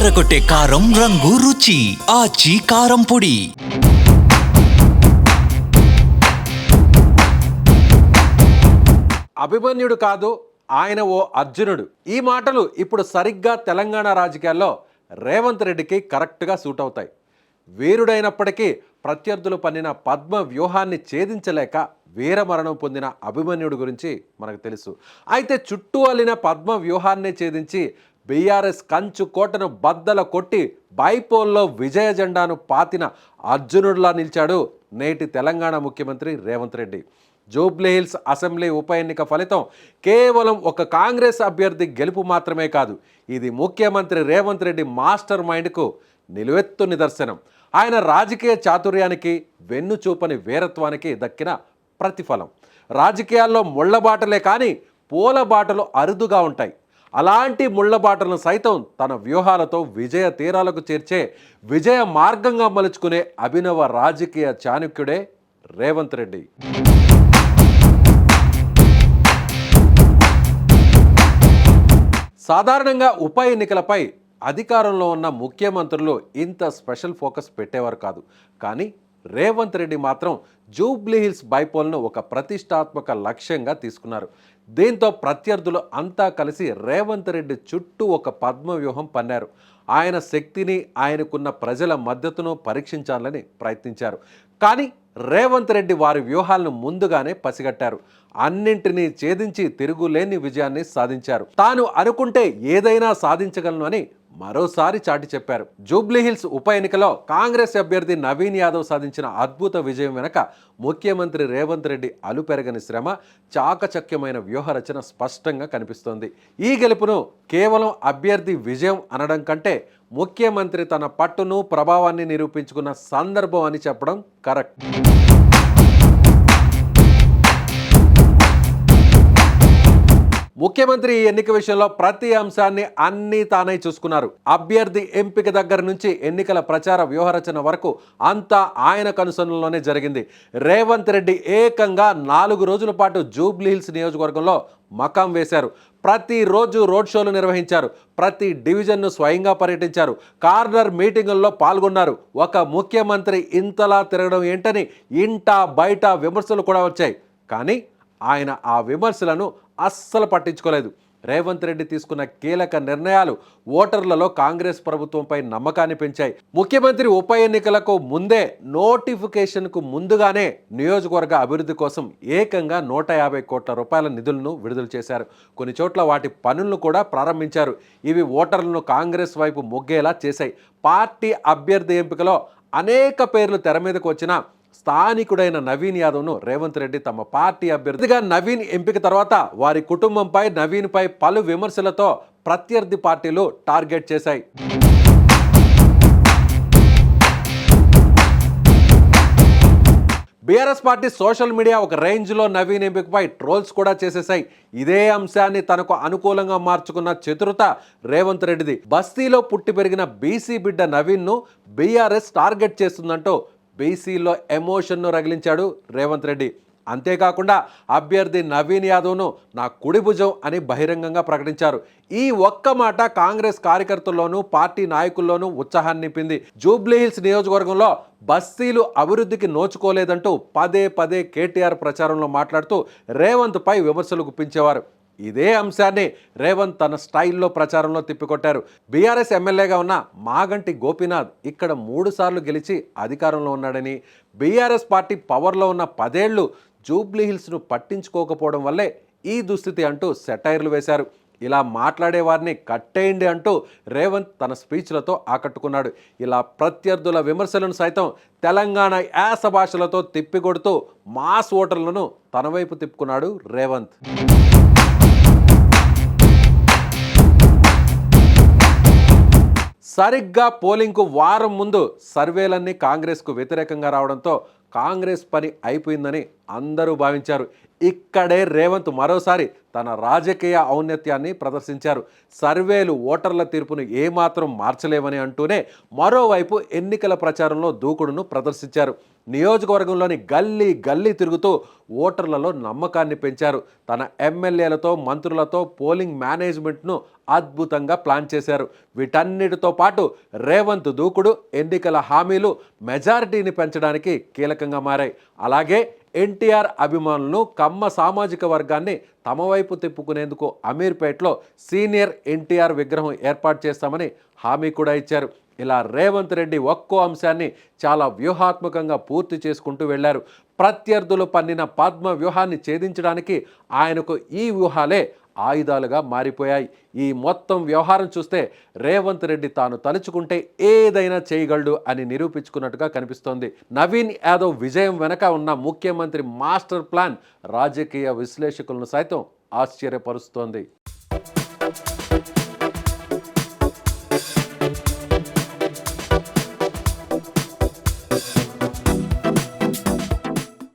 అదరకొట్టే కారం రంగు రుచి ఆచి కారం పొడి. అభిమన్యుడు కాదు, ఆయన ఓ అర్జునుడు. ఈ మాటలు ఇప్పుడు సరిగ్గా తెలంగాణ రాజకీయాల్లో రేవంత్ రెడ్డికి కరెక్ట్గా సూట్ అవుతాయి. వీరుడైనప్పటికీ ప్రత్యర్థులు పన్నిన పద్మ వ్యూహాన్ని ఛేదించలేక వీరమరణం పొందిన అభిమన్యుడి గురించి మనకు తెలుసు. అయితే చుట్టూ అల్లిన పద్మ వ్యూహాన్ని ఛేదించి బీఆర్ఎస్ కంచు కోటను బద్దల కొట్టి బైపోల్లో విజయ జెండాను పాతిన అర్జునుడిలా నిలిచాడు నేటి తెలంగాణ ముఖ్యమంత్రి రేవంత్ రెడ్డి. జూబ్లీహిల్స్ అసెంబ్లీ ఉప ఎన్నిక ఫలితం కేవలం ఒక కాంగ్రెస్ అభ్యర్థి గెలుపు మాత్రమే కాదు, ఇది ముఖ్యమంత్రి రేవంత్ రెడ్డి మాస్టర్ మైండ్కు నిలువెత్తు నిదర్శనం. ఆయన రాజకీయ చాతుర్యానికి, వెన్ను చూపని వీరత్వానికి దక్కిన ప్రతిఫలం. రాజకీయాల్లో ముళ్లబాటలే కానీ పూలబాటలు అరుదుగా ఉంటాయి. అలాంటి ముళ్లబాటలను సైతం తన వ్యూహాలతో విజయ తీరాలకు చేర్చే విజయ మార్గంగా మలుచుకునే అభినవ రాజకీయ చాణక్యుడే రేవంత్ రెడ్డి. సాధారణంగా ఉప ఎన్నికలపై అధికారంలో ఉన్న ముఖ్యమంత్రులు ఇంత స్పెషల్ ఫోకస్ పెట్టేవారు కాదు. కానీ రేవంత్ రెడ్డి మాత్రం జూబ్లీహిల్స్ బైపోల్ను ఒక ప్రతిష్టాత్మక లక్ష్యంగా తీసుకున్నారు. దీంతో ప్రత్యర్థులు అంతా కలిసి రేవంత్ రెడ్డి చుట్టూ ఒక పద్మ వ్యూహం పన్నారు. ఆయన శక్తిని, ఆయనకున్న ప్రజల మద్దతును పరీక్షించాలని ప్రయత్నించారు. కానీ రేవంత్ రెడ్డి వారి వ్యూహాలను ముందుగానే పసిగట్టారు. అన్నింటినీ ఛేదించి తిరుగులేని విజయాన్ని సాధించారు. తాను అనుకుంటే ఏదైనా సాధించగలను అని మరోసారి చాటి చెప్పారు. జూబ్లీహిల్స్ ఉప ఎన్నికలో కాంగ్రెస్ అభ్యర్థి నవీన్ యాదవ్ సాధించిన అద్భుత విజయం వెనక ముఖ్యమంత్రి రేవంత్ రెడ్డి అలుపెరగని శ్రమ, చాకచక్యమైన వ్యూహరచన స్పష్టంగా కనిపిస్తోంది. ఈ గెలుపును కేవలం అభ్యర్థి విజయం అనడం కంటే ముఖ్యమంత్రి తన పట్టును, ప్రభావాన్ని నిరూపించుకున్న సందర్భం అని చెప్పడం కరెక్ట్. ముఖ్యమంత్రి ఈ ఎన్నిక విషయంలో ప్రతి అంశాన్ని అన్నీ తానై చూసుకున్నారు. అభ్యర్థి ఎంపిక దగ్గర నుంచి ఎన్నికల ప్రచార వ్యూహరచన వరకు అంతా ఆయన కనుసన్నలోనే జరిగింది. రేవంత్ రెడ్డి ఏకంగా 4 రోజుల పాటు జూబ్లీహిల్స్ నియోజకవర్గంలో మకాం వేశారు. ప్రతిరోజు రోడ్ షోలు నిర్వహించారు. ప్రతి డివిజన్ను స్వయంగా పర్యటించారు. కార్నర్ మీటింగుల్లో పాల్గొన్నారు. ఒక ముఖ్యమంత్రి ఇంతలా తిరగడం ఏంటని ఇంటా బయట విమర్శలు కూడా వచ్చాయి. కానీ ఆయన ఆ విమర్శలను అస్సలు పట్టించుకోలేదు. రేవంత్ రెడ్డి తీసుకున్న కీలక నిర్ణయాలు ఓటర్లలో కాంగ్రెస్ ప్రభుత్వంపై నమ్మకాన్ని పెంచాయి. ముఖ్యమంత్రి ఉప ఎన్నికలకు ముందే నోటిఫికేషన్కు ముందుగానే నియోజకవర్గ అభివృద్ధి కోసం ఏకంగా 150 కోట్ల రూపాయల నిధులను విడుదల చేశారు. కొన్ని చోట్ల వాటి పనులను కూడా ప్రారంభించారు. ఇవి ఓటర్లను కాంగ్రెస్ వైపు మొగ్గేలా చేశాయి. పార్టీ అభ్యర్థి ఎంపికలో అనేక పేర్లు తెర మీదకు వచ్చినా స్థానికుడైన నవీన్ యాదవ్ను రేవంత్ రెడ్డి తమ పార్టీ అభ్యర్థిగా నవీన్ ఎంపిక తర్వాత వారి కుటుంబంపై, నవీన్పై పలు విమర్శలతో ప్రత్యర్థి పార్టీలు టార్గెట్ చేశాయి. బీఆర్ఎస్ పార్టీ సోషల్ మీడియా ఒక రేంజ్లో నవీన్ ఎంపికపై ట్రోల్స్ కూడా చేసేశాయి. ఇదే అంశాన్ని తనకు అనుకూలంగా మార్చుకున్న చతురత రేవంత్ రెడ్డిది. బస్తీలో పుట్టి పెరిగిన బీసీ బిడ్డ నవీన్ను బీఆర్ఎస్ టార్గెట్ చేస్తుందంటూ బీసీలో ఎమోషన్ను రగిలించాడు రేవంత్ రెడ్డి. అంతేకాకుండా అభ్యర్థి నవీన్ యాదవ్ను నా కుడి భుజం అని బహిరంగంగా ప్రకటించారు. ఈ ఒక్క మాట కాంగ్రెస్ కార్యకర్తల్లోనూ, పార్టీ నాయకుల్లోనూ ఉత్సాహాన్ని నింపింది. జూబ్లీహిల్స్ నియోజకవర్గంలో బస్తీలు అభివృద్ధికి నోచుకోలేదంటూ పదే పదే కేటీఆర్ ప్రచారంలో మాట్లాడుతూ రేవంత్ పై విమర్శలు గుప్పించేవారు. ఇదే అంశాన్ని రేవంత్ తన స్టైల్లో ప్రచారంలో తిప్పికొట్టారు. బీఆర్ఎస్ ఎమ్మెల్యేగా ఉన్న మాగంటి గోపీనాథ్ ఇక్కడ 3 సార్లు గెలిచి అధికారంలో ఉన్నాడని, బీఆర్ఎస్ పార్టీ పవర్లో ఉన్న 10 ఏళ్లు జూబ్లీహిల్స్ను పట్టించుకోకపోవడం వల్లే ఈ దుస్థితి అంటూ సెటైర్లు వేశారు. ఇలా మాట్లాడే వారిని కట్టేయండి అంటూ రేవంత్ తన స్పీచ్లతో ఆకట్టుకున్నాడు. ఇలా ప్రత్యర్థుల విమర్శలను సైతం తెలంగాణ యాస భాషలతో తిప్పికొడుతూ మాస్ ఓటర్లను తన వైపు తిప్పుకున్నాడు రేవంత్. సరిగ్గా పోలింగ్కు వారం ముందు సర్వేలన్నీ కాంగ్రెస్కు వ్యతిరేకంగా రావడంతో కాంగ్రెస్ పని అయిపోయిందని అందరూ భావించారు. ఇక్కడే రేవంత్ మరోసారి తన రాజకీయ ఔన్నత్యాన్ని ప్రదర్శించారు. సర్వేలు ఓటర్ల తీర్పును ఏమాత్రం మార్చలేవని అంటూనే మరోవైపు ఎన్నికల ప్రచారంలో దూకుడును ప్రదర్శించారు. నియోజకవర్గంలోని గల్లీ గల్లీ తిరుగుతూ ఓటర్లలో నమ్మకాన్ని పెంచారు. తన ఎమ్మెల్యేలతో మంత్రులతో పోలింగ్ మేనేజ్మెంట్ను అద్భుతంగా ప్లాన్ చేశారు. వీటన్నిటితో పాటు రేవంత్ దూకుడు ఎన్నికల హామీలు మెజారిటీని పెంచడానికి కీలకంగా మారాయి. అలాగే ఎన్టీఆర్ అభిమానులను కమ్మ సామాజిక వర్గాన్ని తమ వైపు తిప్పుకునేందుకు అమీర్పేట్లో సీనియర్ ఎన్టీఆర్ విగ్రహం ఏర్పాటు చేస్తామని హామీ కూడా ఇచ్చారు. ఇలా రేవంత్ రెడ్డి ఒక్కో అంశాన్ని చాలా వ్యూహాత్మకంగా పూర్తి చేసుకుంటూ వెళ్లారు. ప్రత్యర్థులు పన్నిన పద్మ వ్యూహాన్ని ఛేదించడానికి ఆయనకు ఈ వ్యూహాలే ఆయుధాలుగా మారిపోయాయి. ఈ మొత్తం వ్యవహారం చూస్తే రేవంత్ రెడ్డి తాను తలుచుకుంటే ఏదైనా చేయగలడు అని నిరూపించుకున్నట్టుగా కనిపిస్తోంది. నవీన్ యాదవ్ విజయం వెనక ఉన్న ముఖ్యమంత్రి మాస్టర్ ప్లాన్ రాజకీయ విశ్లేషకులను సైతం ఆశ్చర్యపరుస్తోంది.